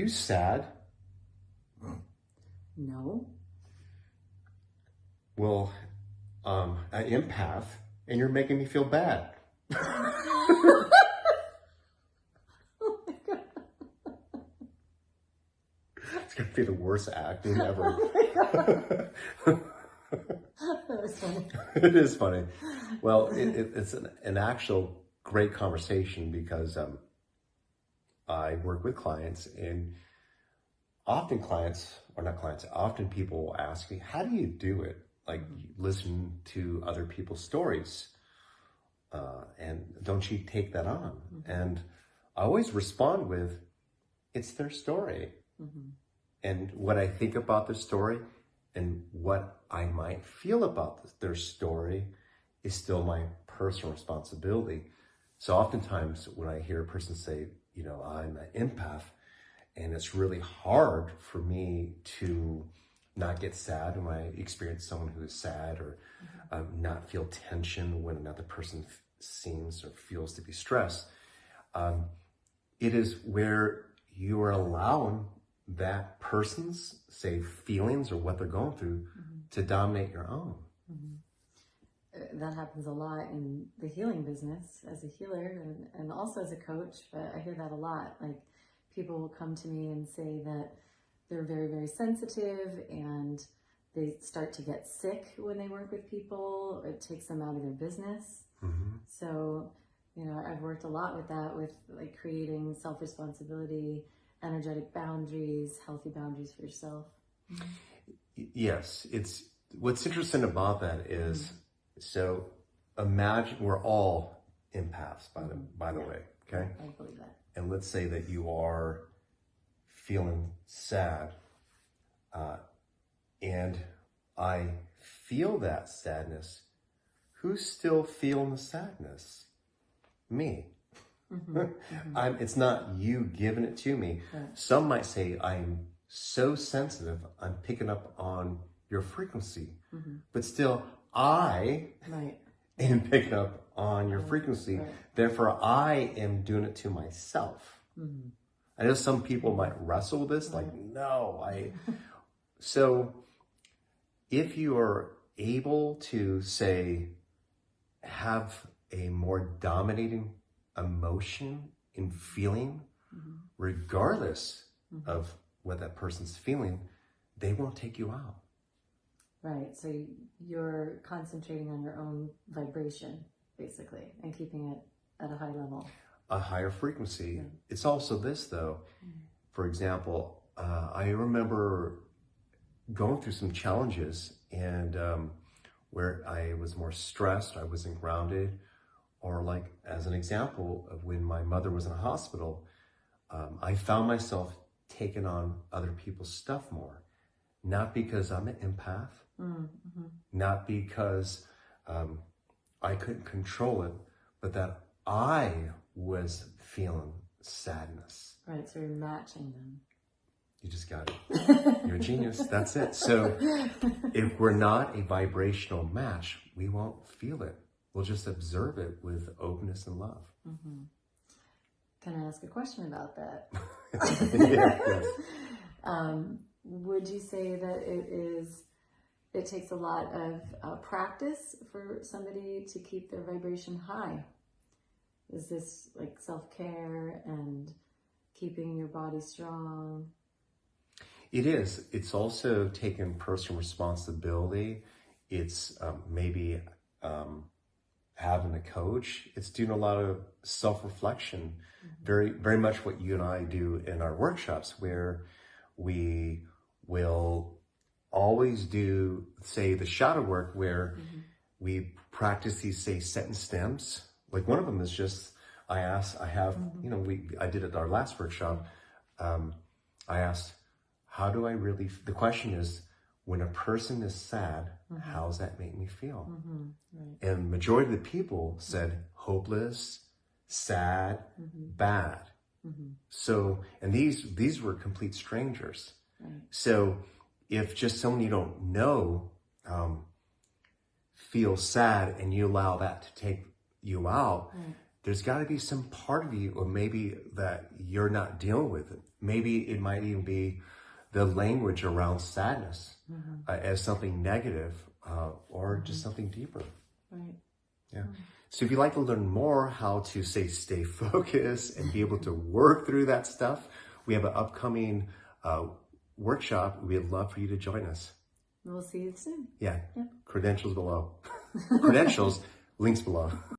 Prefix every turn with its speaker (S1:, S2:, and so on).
S1: you sad?
S2: No.
S1: Well, an empath, and you're making me feel bad.
S2: Oh my God.
S1: It's going to be the worst acting ever.
S2: Oh my God. That was funny.
S1: It is funny. Well, it's an actual great conversation because I work with clients, and often people will ask me, how do you do it? Like, listen to other people's stories. And don't you take that on? And I always respond with, it's their story. And what I think about their story and what I might feel about their story is still my personal responsibility. So oftentimes when I hear a person say, you know, I'm an empath, and it's really hard for me to not get sad when I experience someone who is sad, or not feel tension when another person seems or feels to be stressed. It is where you are allowing that person's, say, feelings or what they're going through to dominate your own.
S2: That happens a lot in the healing business as a healer and also as a coach, but I hear that a lot. Like, people will come to me and say that they're very, very sensitive and they start to get sick when they work with people. It takes them out of their business. So, you know, I've worked a lot with that, with like creating self-responsibility, energetic boundaries, healthy boundaries for yourself.
S1: Yes, it's what's interesting about that is, so imagine we're all empaths, by the way, okay?
S2: I believe that.
S1: And let's say that you are feeling sad, and I feel that sadness. Who's still feeling the sadness? Me. It's not you giving it to me.
S2: Right.
S1: Some might say, I'm so sensitive, I'm picking up on your frequency. But still, I am picking up on your frequency.
S2: Right.
S1: Therefore, I am doing it to myself. I know some people might wrestle with this, like, no, So if you are able to, say, have a more dominating emotion in feeling, regardless of what that person's feeling, they won't take you out.
S2: Right. So you're concentrating on your own vibration, basically, and keeping it at a high level.
S1: A higher frequency. It's also this, though. For example, I remember going through some challenges, and where I was more stressed, I wasn't grounded, or like, as an example of when my mother was in a hospital, I found myself taking on other people's stuff more. Not because I'm an empath, not because I couldn't control it, but that I was feeling sadness.
S2: Right, so you're matching them.
S1: You just got it. You're a genius. That's it. So if we're not a vibrational match, we won't feel it. We'll just observe it with openness and love.
S2: Can I ask a question about that?
S1: Yes.
S2: Would you say that it takes a lot of practice for somebody to keep their vibration high? Is this like self-care and keeping your body strong?
S1: It is. It's also taking personal responsibility. It's maybe having a coach. It's doing a lot of self-reflection. Very, very much what you and I do in our workshops, where we will always do, say, the shadow work, where we practice these, say, sentence stems. Like, one of them is just, I did it at our last workshop. I asked, how do I really, the question is, when a person is sad, how does that make me feel? Right. And majority of the people said hopeless, sad, bad. So, and these were complete strangers. Right. So if just someone you don't know feels sad and you allow that to take you out, there's got to be some part of you, or maybe that you're not dealing with it. Maybe it might even be the language around sadness as something negative, or just something deeper.
S2: Right.
S1: Yeah. So if you'd like to learn more how to stay focused and be able to work through that stuff, we have an upcoming workshop. We'd love for you to join us.
S2: We'll see you soon.
S1: Yeah.
S2: Yep.
S1: Credentials below. Credentials, links below.